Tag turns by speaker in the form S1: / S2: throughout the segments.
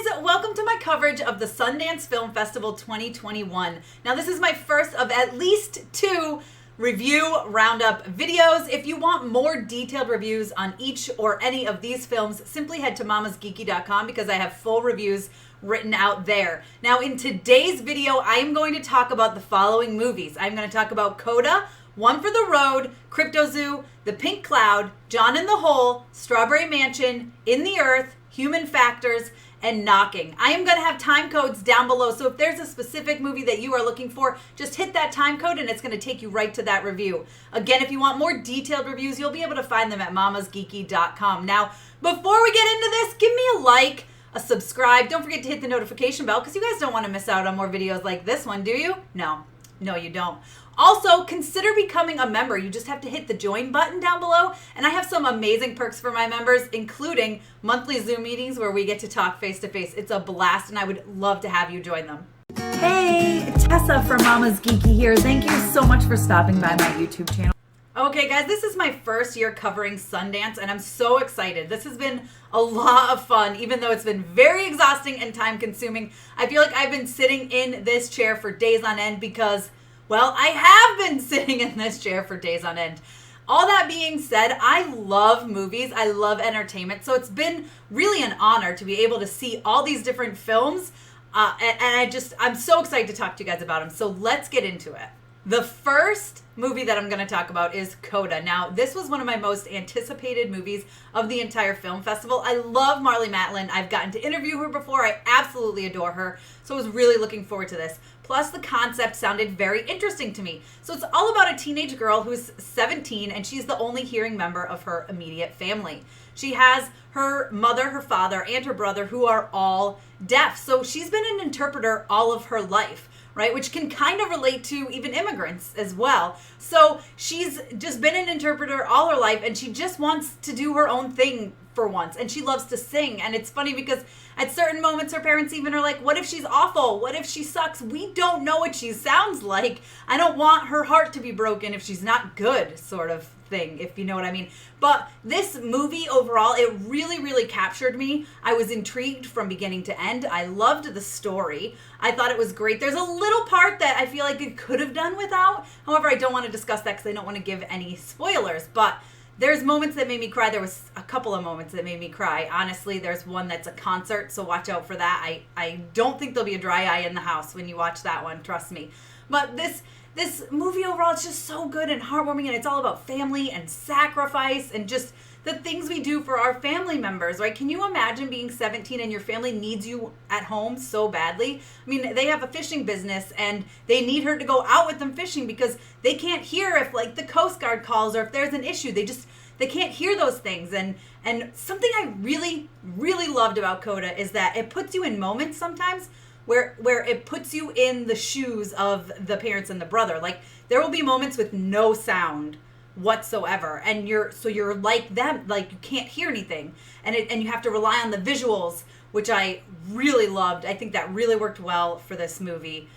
S1: guys, welcome to my coverage of the Sundance Film Festival 2021. Now this is my first of at least 2 review roundup videos. If you want more detailed reviews on each or any of these films, simply head to mamasgeeky.com because I have full reviews written out there. Now in today's video, I am going to talk about the following movies. I'm going to talk about CODA, One for the Road, Cryptozoo, The Pink Cloud, John in the Hole, Strawberry Mansion, In the Earth, Human Factors, and Knocking. I am going to have time codes down below, so if there's a specific movie that you are looking for, just hit that time code and it's going to take you right to that review. Again, if you want more detailed reviews, you'll be able to find them at mamasgeeky.com. Now, before we get into this, give me a like, a subscribe. Don't forget to hit the notification bell because you guys don't want to miss out on more videos like this one, do you? No, you don't. Also, consider becoming a member. You just have to hit the join button down below. And I have some amazing perks for my members, including monthly Zoom meetings where we get to talk face to face. It's a blast and I would love to have you join them. Hey, Tessa from Mama's Geeky here. Thank you so much for stopping by my YouTube channel. Okay guys, this is my first year covering Sundance and I'm so excited. This has been a lot of fun, even though it's been very exhausting and time consuming. I feel like I've been sitting in this chair for days on end because, well, I have been sitting in this chair for days on end. All that being said, I love movies. I love entertainment. So it's been really an honor to be able to see all these different films. And I'm so excited to talk to you guys about them. So let's get into it. The first movie that I'm going to talk about is CODA. Now, this was one of my most anticipated movies of the entire film festival. I love Marlee Matlin. I've gotten to interview her before. I absolutely adore her. So I was really looking forward to this. Plus, the concept sounded very interesting to me. So it's all about a teenage girl who's 17 and she's the only hearing member of her immediate family. She has her mother, her father, and her brother who are all deaf. So she's been an interpreter all of her life, right? Which can kind of relate to even immigrants as well. So she's just been an interpreter all her life and she just wants to do her own thing for once. And she loves to sing. And it's funny because at certain moments her parents even are like, what if she's awful? What if she sucks? We don't know what she sounds like. I don't want her heart to be broken if she's not good, sort of thing, if you know what I mean. But this movie overall, it really, really captured me. I was intrigued from beginning to end. I loved the story. I thought it was great. There's a little part that I feel like it could have done without. However, I don't want to discuss that because I don't want to give any spoilers. But there's moments that made me cry. There was a couple of moments that made me cry. Honestly, there's one that's a concert, so watch out for that. I don't think there'll be a dry eye in the house when you watch that one, trust me. But this movie overall, it's just so good and heartwarming, and it's all about family and sacrifice and just the things we do for our family members, right? Can you imagine being 17 and your family needs you at home so badly? I mean, they have a fishing business and they need her to go out with them fishing because they can't hear if like the Coast Guard calls or if there's an issue. They can't hear those things. And something I really, really loved about CODA is that it puts you in moments sometimes where it puts you in the shoes of the parents and the brother. Like there will be moments with no sound whatsoever and you're like them, like you can't hear anything and you have to rely on the visuals, which I really loved. I think that really worked well for this movie.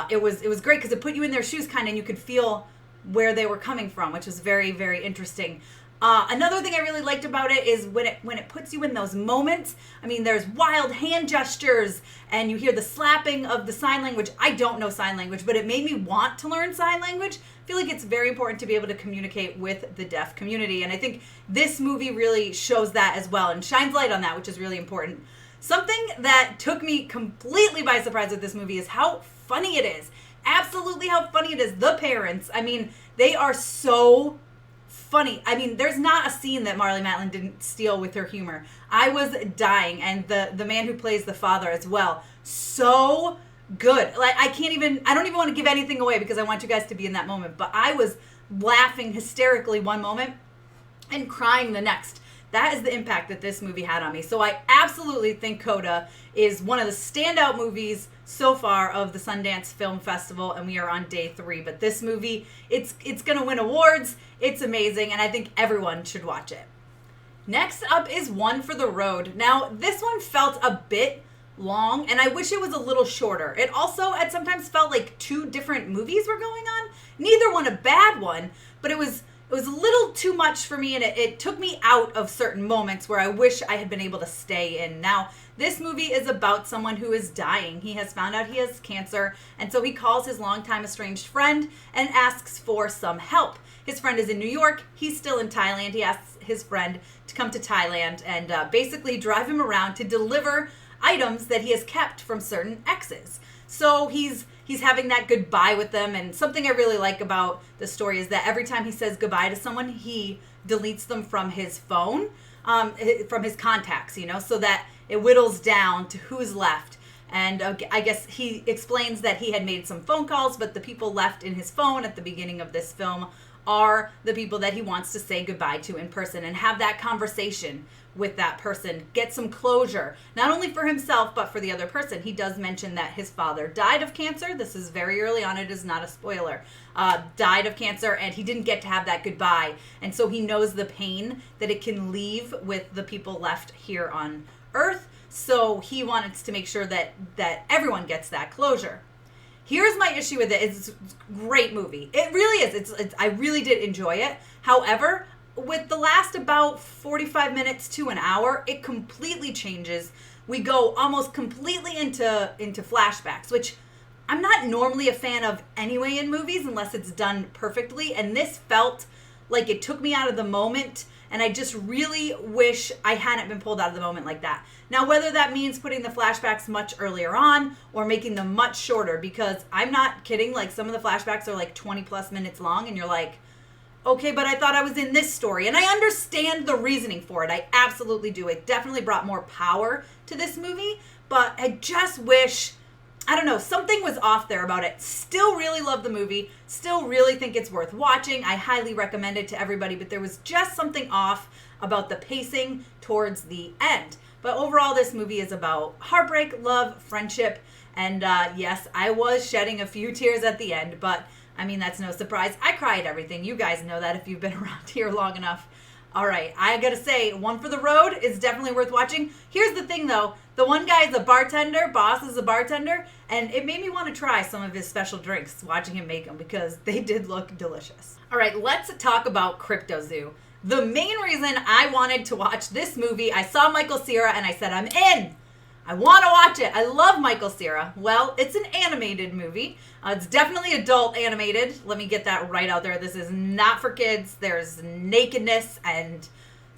S1: It was great because it put you in their shoes kind of and you could feel where they were coming from, which was very, very interesting. Another thing I really liked about it is when it puts you in those moments. I mean, there's wild hand gestures and you hear the slapping of the sign language. I don't know sign language, but it made me want to learn sign language. I feel like it's very important to be able to communicate with the deaf community. And I think this movie really shows that as well and shines light on that, which is really important. Something that took me completely by surprise with this movie is how funny it is. Absolutely how funny it is. The parents, I mean, they are so funny. I mean, there's not a scene that Marlee Matlin didn't steal with her humor. I was dying, and the man who plays the father as well, so good. Like I don't even want to give anything away because I want you guys to be in that moment, but I was laughing hysterically one moment and crying the next. That is the impact that this movie had on me. So I absolutely think CODA is one of the standout movies so far of the Sundance Film Festival, and we are on day 3. But this movie, it's going to win awards. It's amazing, and I think everyone should watch it. Next up is One for the Road. Now, this one felt a bit long, and I wish it was a little shorter. It also at sometimes felt like 2 different movies were going on. Neither one a bad one, but it was a little too much for me, and it took me out of certain moments where I wish I had been able to stay in. Now, This movie is about someone who is dying. He has found out he has cancer, and so he calls his longtime estranged friend and asks for some help. His friend is in New York. He's still in Thailand. He asks his friend to come to Thailand and basically drive him around to deliver items that he has kept from certain exes. So he's having that goodbye with them, and something I really like about the story is that every time he says goodbye to someone, he deletes them from his phone, from his contacts, so that it whittles down to who's left. And I guess he explains that he had made some phone calls, but the people left in his phone at the beginning of this film are the people that he wants to say goodbye to in person and have that conversation with that person, get some closure, not only for himself, but for the other person. He does mention that his father died of cancer. This is very early on. It is not a spoiler. Died of cancer, and he didn't get to have that goodbye. And so he knows the pain that it can leave with the people left here on Earth. So he wants to make sure that everyone gets that closure. Here's my issue with it. It's a great movie. It really is. I really did enjoy it. However, with the last about 45 minutes to an hour, it completely changes. We go almost completely into flashbacks, which I'm not normally a fan of anyway in movies unless it's done perfectly. And this felt like it took me out of the moment, and I just really wish I hadn't been pulled out of the moment like that. Now, whether that means putting the flashbacks much earlier on or making them much shorter, because I'm not kidding, like some of the flashbacks are like 20 plus minutes long, and you're like, okay, but I thought I was in this story. And I understand the reasoning for it. I absolutely do. It definitely brought more power to this movie, but I just wish, I don't know, something was off there about it. Still really love the movie. Still really think it's worth watching. I highly recommend it to everybody, but there was just something off about the pacing towards the end. But overall, this movie is about heartbreak, love, friendship, and yes, I was shedding a few tears at the end, but I mean, that's no surprise. I cry at everything. You guys know that if you've been around here long enough. All right, I gotta say, One for the Road is definitely worth watching. Here's the thing, though. The one guy is a bartender, boss is a bartender, and it made me want to try some of his special drinks watching him make them because they did look delicious. All right, let's talk about Cryptozoo. The main reason I wanted to watch this movie, I saw Michael Cera and I said, I'm in. I want to watch it. I love Michael Cera. Well, it's an animated movie. It's definitely adult animated. Let me get that right out there. This is not for kids. There's nakedness and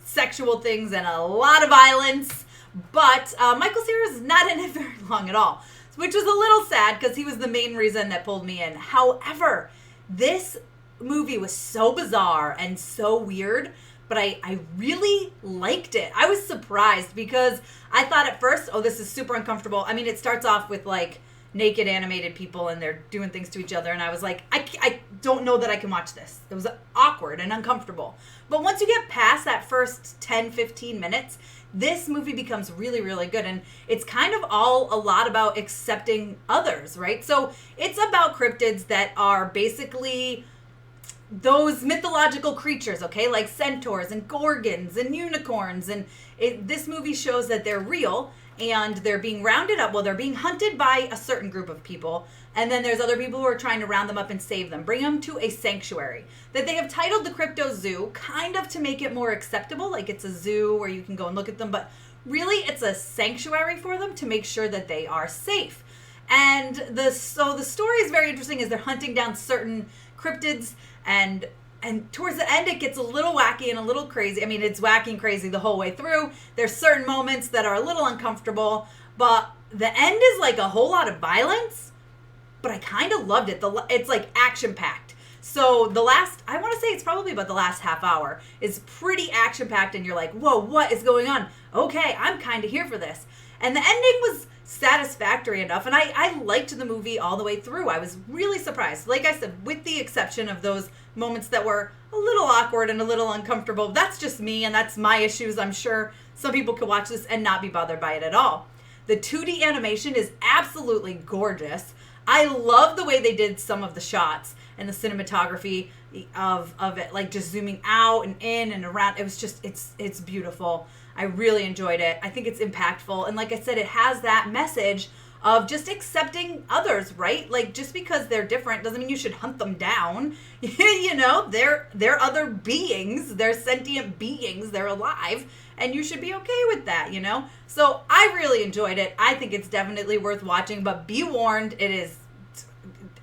S1: sexual things and a lot of violence. But Michael Cera is not in it very long at all, which was a little sad because he was the main reason that pulled me in. However, this movie was so bizarre and so weird, but I really liked it. I was surprised because I thought at first, oh, this is super uncomfortable. I mean, it starts off with like naked animated people and they're doing things to each other. And I was like, I don't know that I can watch this. It was awkward and uncomfortable. But once you get past that first 10, 15 minutes, this movie becomes really, really good. And it's kind of all a lot about accepting others, right? So it's about cryptids that are basically those mythological creatures, okay, like centaurs and gorgons and unicorns, and this movie shows that they're real and they're being rounded up. Well, they're being hunted by a certain group of people, and then there's other people who are trying to round them up and save them, bring them to a sanctuary that they have titled the Cryptozoo, kind of to make it more acceptable, like it's a zoo where you can go and look at them, but really it's a sanctuary for them to make sure that they are safe. And so the story is very interesting as they're hunting down certain cryptids, and towards the end it gets a little wacky and a little crazy. I mean, it's wacky and crazy the whole way through. There's certain moments that are a little uncomfortable, but the end is like a whole lot of violence, but I kind of loved it. It's like action-packed. So I want to say it's probably about the last half hour is pretty action-packed, and you're like, whoa, what is going on? Okay, I'm kind of here for this. And the ending was satisfactory enough, and I liked the movie all the way through. I was really surprised. Like I said, with the exception of those moments that were a little awkward and a little uncomfortable. That's just me, and that's my issues. I'm sure some people could watch this and not be bothered by it at all. The 2D animation is absolutely gorgeous. I love the way they did some of the shots and the cinematography of it, like just zooming out and in and around. It was just, it's beautiful. I really enjoyed it. I think it's impactful. And like I said, it has that message of just accepting others, right? Like, just because they're different doesn't mean you should hunt them down. You know, they're other beings, they're sentient beings, they're alive, and you should be okay with that, you know? So I really enjoyed it. I think it's definitely worth watching, but be warned, it is,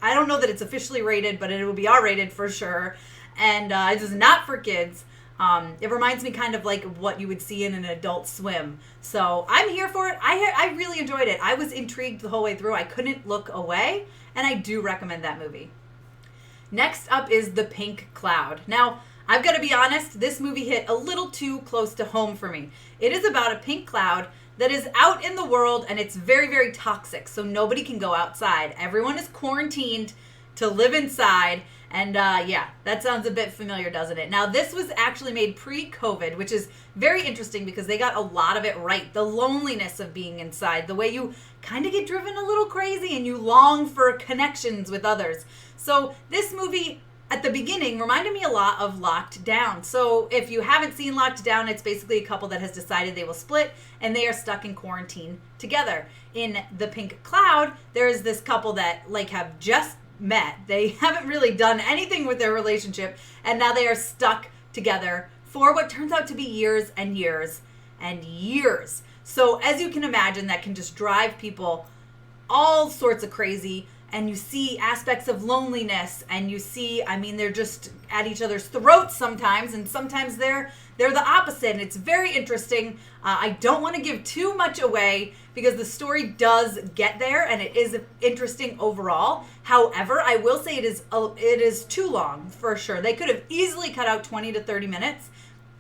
S1: I don't know that it's officially rated, but it will be R-rated for sure. And it is not for kids. It reminds me kind of like what you would see in an Adult Swim. So I'm here for it. I really enjoyed it. I was intrigued the whole way through. I couldn't look away, and I do recommend that movie. Next up is The Pink Cloud. Now, I've got to be honest, this movie hit a little too close to home for me. It is about a pink cloud that is out in the world, and it's very, very toxic, so nobody can go outside. Everyone is quarantined to live inside. And yeah, that sounds a bit familiar, doesn't it? Now, this was actually made pre-COVID, which is very interesting because they got a lot of it right. The loneliness of being inside, the way you kind of get driven a little crazy and you long for connections with others. So this movie at the beginning reminded me a lot of Locked Down. So if you haven't seen Locked Down, it's basically a couple that has decided they will split and they are stuck in quarantine together. In The Pink Cloud, there is this couple that like have just met. They haven't really done anything with their relationship, and now they are stuck together for what turns out to be years and years and years. So as you can imagine, that can just drive people all sorts of crazy, and you see aspects of loneliness, and you see, I mean, they're just at each other's throats sometimes, and sometimes they're the opposite, and it's very interesting. I don't want to give too much away because the story does get there, and it is interesting overall. However, I will say it is too long for sure. They could have easily cut out 20 to 30 minutes,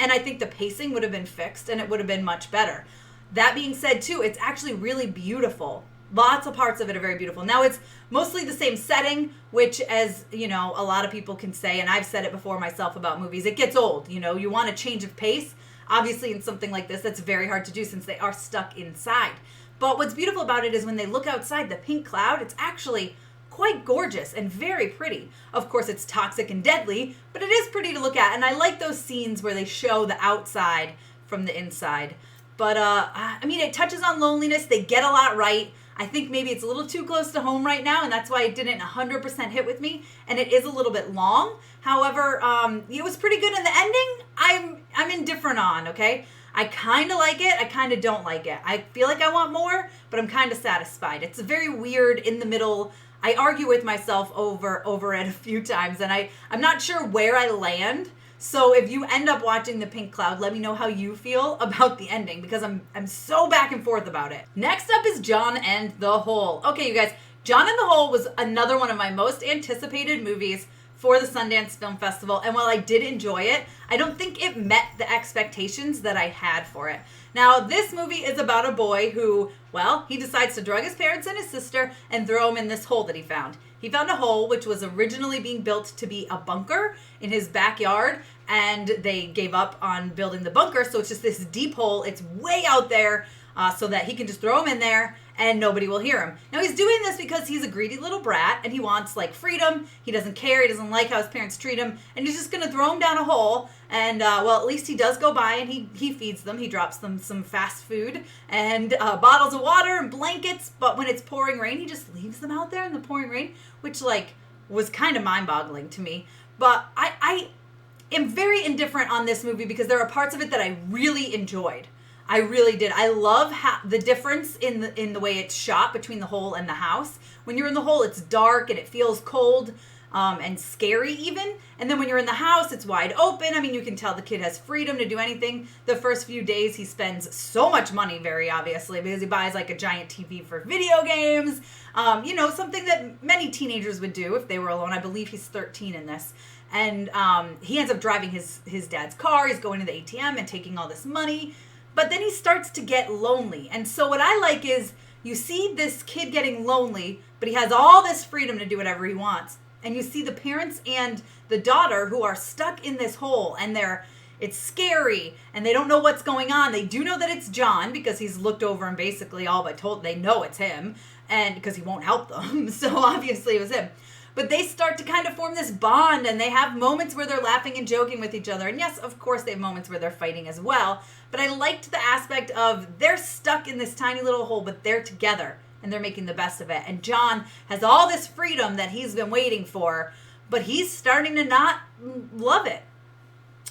S1: and I think the pacing would have been fixed, and it would have been much better. That being said, too, it's actually really beautiful. Lots of parts of it are very beautiful. Now, it's mostly the same setting, which, as you know, a lot of people can say, and I've said it before myself about movies, it gets old. You know, you want a change of pace. Obviously, in something like this, that's very hard to do since they are stuck inside. But what's beautiful about it is when they look outside the pink cloud, it's actually quite gorgeous and very pretty. Of course, it's toxic and deadly, but it is pretty to look at. And I like those scenes where they show the outside from the inside. But, I mean, it touches on loneliness. They get a lot right. I think maybe it's a little too close to home right now, and that's why it didn't 100% hit with me, and it is a little bit long. However, it was pretty good in the ending. I'm indifferent on, okay? I kind of like it. I kind of don't like it. I feel like I want more, but I'm kind of satisfied. It's very weird in the middle. I argue with myself over it a few times, and I'm not sure where I land. So if you end up watching The Pink Cloud, let me know how you feel about the ending, because I'm so back and forth about it. Next up is John and the Hole. Okay, you guys, John and the Hole was another one of my most anticipated movies for the Sundance Film Festival, and while I did enjoy it, I don't think it met the expectations that I had for it. Now, this movie is about a boy who, well, he decides to drug his parents and his sister and throw them in this hole that he found. He found a hole which was originally being built to be a bunker in his backyard, and they gave up on building the bunker, so it's just this deep hole. It's way out there so that he can just throw him in there and nobody will hear him. Now, he's doing this because he's a greedy little brat and he wants, like, freedom. He doesn't care. He doesn't like how his parents treat him, and he's just going to throw him down a hole. And, well, at least he does go by and he feeds them. He drops them some fast food and bottles of water and blankets, but when it's pouring rain, he just leaves them out there in the pouring rain, which, like, was kind of mind-boggling to me. But I am very indifferent on this movie because there are parts of it that I really enjoyed. I really did. I love the difference in the way it's shot between the hole and the house. When you're in the hole, it's dark and it feels cold and scary even. And then when you're in the house, it's wide open. I mean, you can tell the kid has freedom to do anything. The first few days, he spends so much money, very obviously, because he buys like a giant TV for video games. You know, something that many teenagers would do if they were alone. I believe he's 13 in this. And he ends up driving his dad's car. He's going to the ATM and taking all this money. But then he starts to get lonely. And so what I like is you see this kid getting lonely, but he has all this freedom to do whatever he wants. And you see the parents and the daughter who are stuck in this hole, and it's scary and they don't know what's going on. They do know that it's John because he's looked over and basically all but told they know it's him, and because he won't help them. So obviously it was him. But they start to kind of form this bond, and they have moments where they're laughing and joking with each other. And yes, of course, they have moments where they're fighting as well. But I liked the aspect of they're stuck in this tiny little hole, but they're together. and they're making the best of it. And John has all this freedom that he's been waiting for, but he's starting to not love it.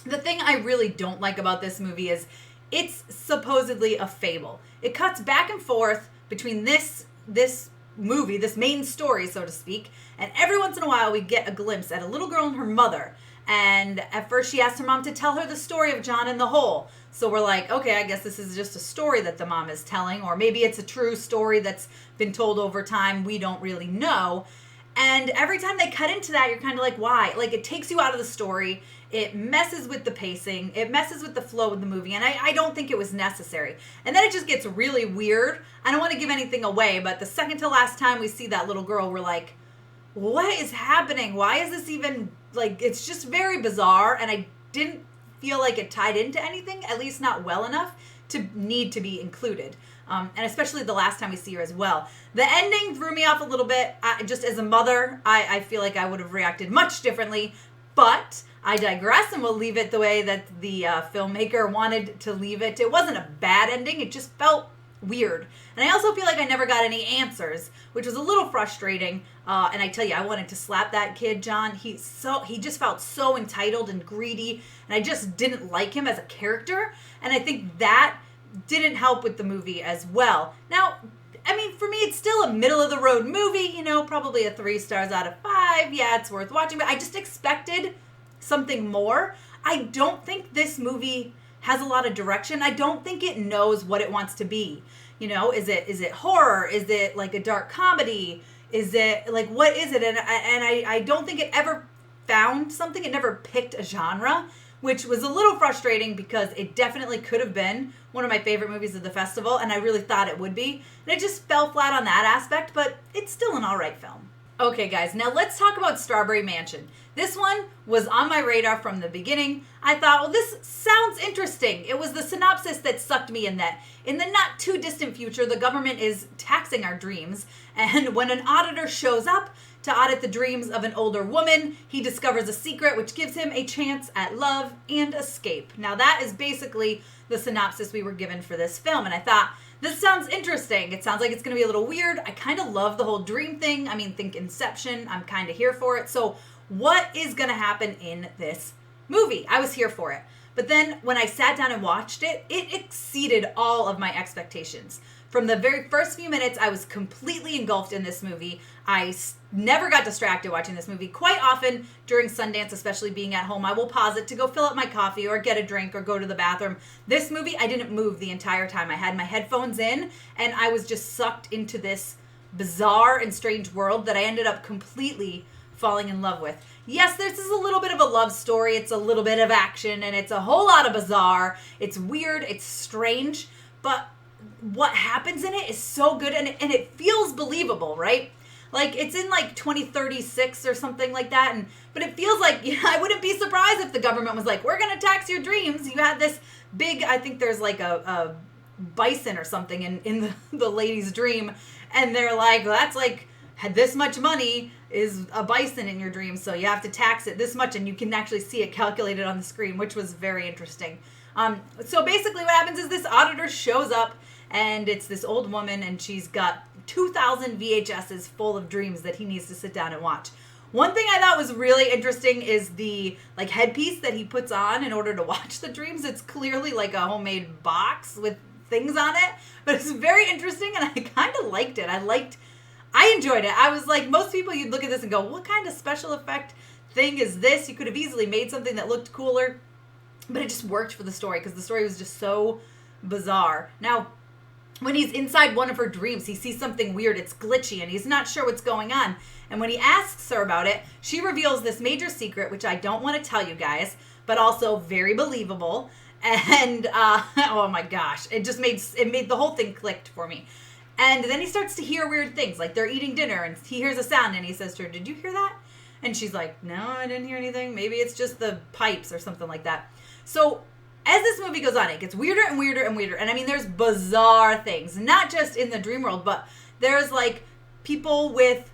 S1: The thing I really don't like about this movie is it's supposedly a fable. It cuts back and forth between this movie, this main story, so to speak, and every once in a while we get a glimpse at a little girl and her mother. And at first she asked her mom to tell her the story of John in the hole. So we're like, okay, I guess this is just a story that the mom is telling, or maybe it's a true story that's been told over time. We don't really know. And every time they cut into that, you're kind of like, why? Like, it takes you out of the story. It messes with the pacing. It messes with the flow of the movie. And I don't think it was necessary. And then it just gets really weird. I don't want to give anything away, but the second to last time we see that little girl, we're like, what is happening? Why is this even, like, it's just very bizarre. And I didn't feel like it tied into anything, at least not well enough to need to be included. And especially the last time we see her as well. The ending threw me off a little bit. Just as a mother, I feel like I would have reacted much differently. But I digress, and we'll leave it the way that the filmmaker wanted to leave it. It wasn't a bad ending. It just felt weird. And I also feel like I never got any answers, which was a little frustrating. And I tell you, I wanted to slap that kid, John. He just felt so entitled and greedy. And I just didn't like him as a character. And I think that didn't help with the movie as well. Now, I mean, for me, it's still a middle-of-the-road movie, you know, probably a 3 stars out of 5. Yeah, it's worth watching, but I just expected something more. I don't think this movie has a lot of direction. I don't think it knows what it wants to be. You know, is it horror? Is it like a dark comedy? Is it, like, what is it? And I don't think it ever found something. It never picked a genre, which was a little frustrating because it definitely could have been one of my favorite movies of the festival, and I really thought it would be. And it just fell flat on that aspect, but it's still an all right film. Okay, guys, now let's talk about Strawberry Mansion. This one was on my radar from the beginning. I thought, well, this sounds interesting. It was the synopsis that sucked me in that. In the not too distant future, the government is taxing our dreams, and when an auditor shows up to audit the dreams of an older woman, he discovers a secret which gives him a chance at love and escape. Now that is basically the synopsis we were given for this film, and I thought, this sounds interesting. It sounds like it's going to be a little weird. I kind of love the whole dream thing. I mean, think Inception. I'm kind of here for it. So what is going to happen in this movie? I was here for it. But then when I sat down and watched it, it exceeded all of my expectations. From the very first few minutes, I was completely engulfed in this movie. I never got distracted watching this movie. Quite often during Sundance, especially being at home, I will pause it to go fill up my coffee or get a drink or go to the bathroom. This movie, I didn't move the entire time. I had my headphones in and I was just sucked into this bizarre and strange world that I ended up completely falling in love with. Yes, this is a little bit of a love story. It's a little bit of action and it's a whole lot of bizarre. It's weird. It's strange. But what happens in it is so good and it feels believable, right? Like it's in like 2036 or something like that. But it feels like, I wouldn't be surprised if the government was like, we're going to tax your dreams. You had this big, I think there's like a bison or something in the lady's dream. And they're like, well, that's like, had this much money is a bison in your dream. So you have to tax it this much. And you can actually see it calculated on the screen, which was very interesting. So basically what happens is this auditor shows up and it's this old woman and she's got 2,000 VHSs full of dreams that he needs to sit down and watch. One thing I thought was really interesting is the like headpiece that he puts on in order to watch the dreams. It's clearly like a homemade box with things on it, but it's very interesting and I kind of liked it. I enjoyed it. I was like, most people you'd look at this and go, what kind of special effect thing is this? You could have easily made something that looked cooler, but it just worked for the story because the story was just so bizarre. Now, when he's inside one of her dreams, he sees something weird. It's glitchy, and he's not sure what's going on. And when he asks her about it, she reveals this major secret, which I don't want to tell you guys, but also very believable. And, oh my gosh, it made the whole thing clicked for me. And then he starts to hear weird things, like they're eating dinner, and he hears a sound, and he says to her, did you hear that? And she's like, no, I didn't hear anything. Maybe it's just the pipes or something like that. So as this movie goes on, it gets weirder and weirder and weirder. And I mean, there's bizarre things, not just in the dream world, but there's like people with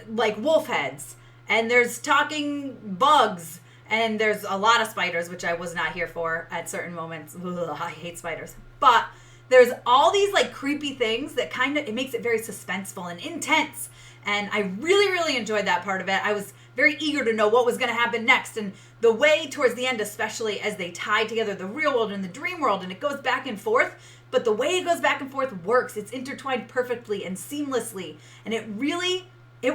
S1: like wolf heads and there's talking bugs and there's a lot of spiders, which I was not here for at certain moments. Ugh, I hate spiders. But there's all these like creepy things that it makes it very suspenseful and intense. And I really, really enjoyed that part of it. I was very eager to know what was going to happen next. And the way towards the end, especially as they tie together the real world and the dream world, and it goes back and forth. But the way it goes back and forth works. It's intertwined perfectly and seamlessly. And it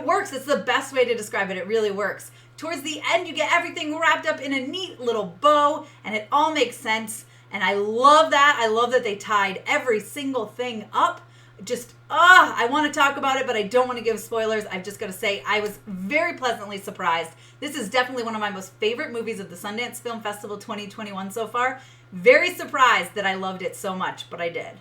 S1: works. It's the best way to describe it. It really works. Towards the end, you get everything wrapped up in a neat little bow, and it all makes sense. And I love that. I love that they tied every single thing up. I want to talk about it, but I don't want to give spoilers. I've just got to say, I was very pleasantly surprised. This is definitely one of my most favorite movies of the Sundance Film Festival 2021 so far. Very surprised that I loved it so much, but I did.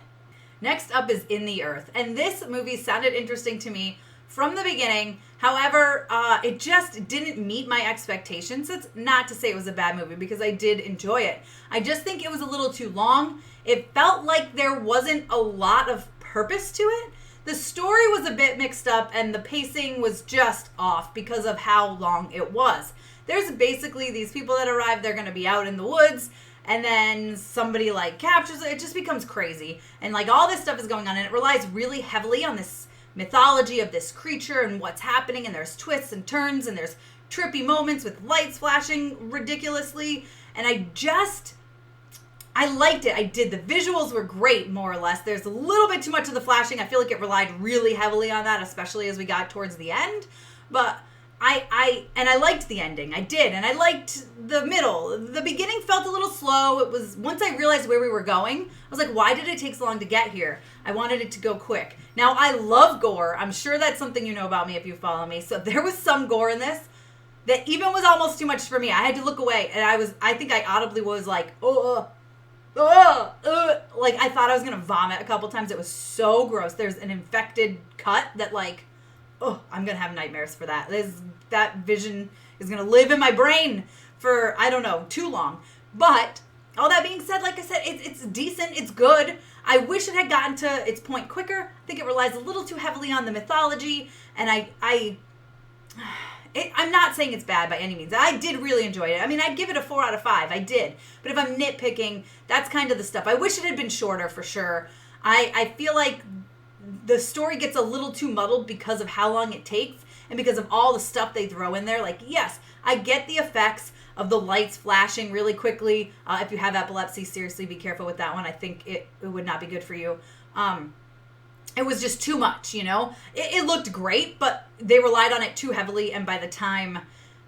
S1: Next up is In the Earth. And this movie sounded interesting to me from the beginning. However, it just didn't meet my expectations. It's not to say it was a bad movie, because I did enjoy it. I just think it was a little too long. It felt like there wasn't a lot of purpose to it. The story was a bit mixed up, and the pacing was just off because of how long it was. There's basically these people that arrive, they're going to be out in the woods, and then somebody like captures it. It just becomes crazy. And like all this stuff is going on, and it relies really heavily on this mythology of this creature and what's happening, and there's twists and turns, and there's trippy moments with lights flashing ridiculously. And I liked it. I did. The visuals were great, more or less. There's a little bit too much of the flashing. I feel like it relied really heavily on that, especially as we got towards the end. But I liked the ending. I did. And I liked the middle. The beginning felt a little slow. It was, once I realized where we were going, I was like, why did it take so long to get here? I wanted it to go quick. Now, I love gore. I'm sure that's something you know about me if you follow me. So there was some gore in this that even was almost too much for me. I had to look away. And I think I audibly was like, like I thought I was gonna vomit a couple times. It was so gross. There's an infected cut that I'm gonna have nightmares for that. That vision is gonna live in my brain for, I don't know, too long. But all that being said, like I said, it's decent. It's good. I wish it had gotten to its point quicker. I think it relies a little too heavily on the mythology, and I'm not saying it's bad by any means. I did really enjoy it. I mean, I'd give it a 4 out of 5. I did. But if I'm nitpicking, that's kind of the stuff. I wish it had been shorter for sure. I feel like the story gets a little too muddled because of how long it takes and because of all the stuff they throw in there. Like, yes, I get the effects of the lights flashing really quickly. If you have epilepsy, seriously, be careful with that one. I think it would not be good for you. It was just too much, you know? It looked great, but they relied on it too heavily, and by the time,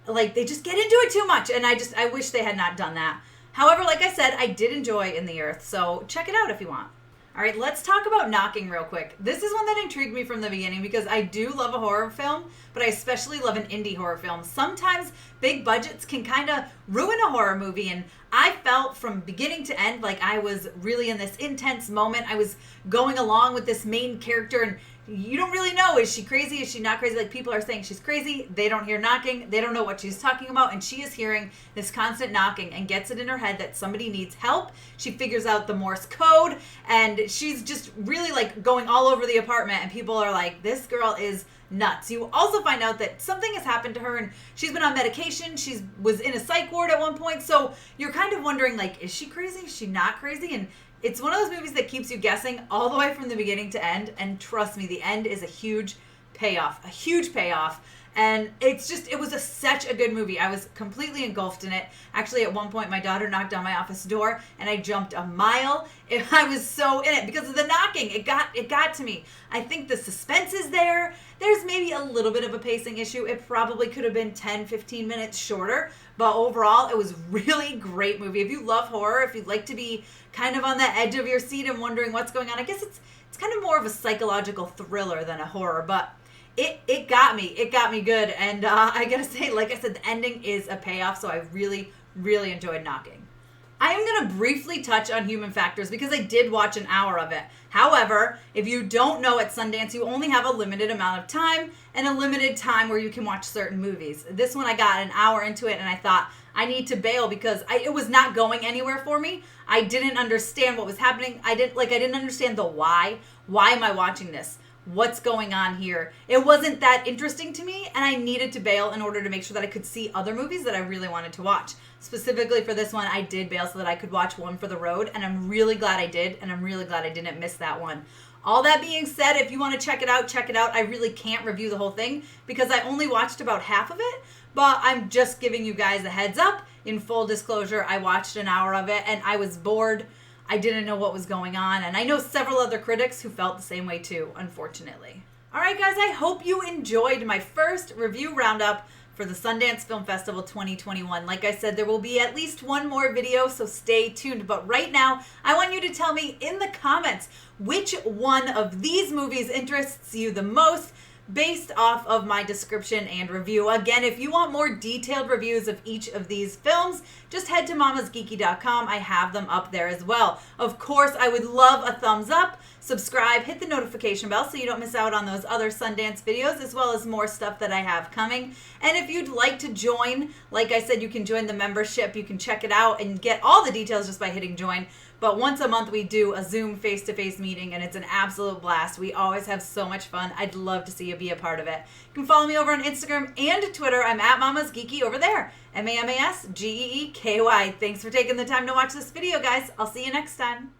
S1: they just get into it too much, and I wish they had not done that. However, like I said, I did enjoy In the Earth, so check it out if you want. All right, let's talk about Knocking real quick. This is one that intrigued me from the beginning because I do love a horror film, but I especially love an indie horror film. Sometimes big budgets can kind of ruin a horror movie, and I felt from beginning to end like I was really in this intense moment. I was going along with this main character, and you don't really know, is she crazy? Is she not crazy? Like, people are saying she's crazy. They don't hear knocking. They don't know what she's talking about. And she is hearing this constant knocking and gets it in her head that somebody needs help. She figures out the Morse code, and she's just really going all over the apartment. And people are like, this girl is nuts. You also find out that something has happened to her, and she's been on medication. She was in a psych ward at one point. So you're kind of wondering, is she crazy? Is she not crazy? And it's one of those movies that keeps you guessing all the way from the beginning to end. And trust me, the end is a huge payoff. And it was such a good movie. I was completely engulfed in it. Actually, at one point, my daughter knocked on my office door, and I jumped a mile. I was so in it because of the knocking. It got to me. I think the suspense is there. There's maybe a little bit of a pacing issue. It probably could have been 10, 15 minutes shorter. But overall, it was really great movie. If you love horror, if you'd like to be kind of on the edge of your seat and wondering what's going on, I guess it's kind of more of a psychological thriller than a horror. But it got me. It got me good. And I gotta say, like I said, the ending is a payoff. So I really, really enjoyed Knocking. I am going to briefly touch on Human Factors because I did watch an hour of it. However, if you don't know, at Sundance, you only have a limited amount of time and a limited time where you can watch certain movies. This one, I got an hour into it and I thought, I need to bail because it was not going anywhere for me. I didn't understand what was happening. I didn't understand the why. Why am I watching this? what's going on here. It wasn't that interesting to me, and I needed to bail in order to make sure that I could see other movies that I really wanted to watch. Specifically for this one, I did bail so that I could watch One for the Road, and I'm really glad I did, and I'm really glad I didn't miss that one. All that being said, if you want to check it out, check it out. I really can't review the whole thing because I only watched about half of it, but I'm just giving you guys a heads up. In full disclosure, I watched an hour of it, and I was bored. I didn't know what was going on, and I know several other critics who felt the same way too, unfortunately. All right, guys, I hope you enjoyed my first review roundup for the Sundance Film Festival 2021. Like I said, there will be at least one more video, so stay tuned. But right now, I want you to tell me in the comments which one of these movies interests you the most, based off of my description and review. Again, if you want more detailed reviews of each of these films, just head to mamasgeeky.com. I have them up there as well. Of course, I would love a thumbs up, subscribe, hit the notification bell so you don't miss out on those other Sundance videos, as well as more stuff that I have coming. And if you'd like to join, like I said, you can join the membership. You can check it out and get all the details just by hitting join. But once a month, we do a Zoom face-to-face meeting, and it's an absolute blast. We always have so much fun. I'd love to see you be a part of it. You can follow me over on Instagram and Twitter. I'm at Mama's Geeky over there. MAMASGEEKY. Thanks for taking the time to watch this video, guys. I'll see you next time.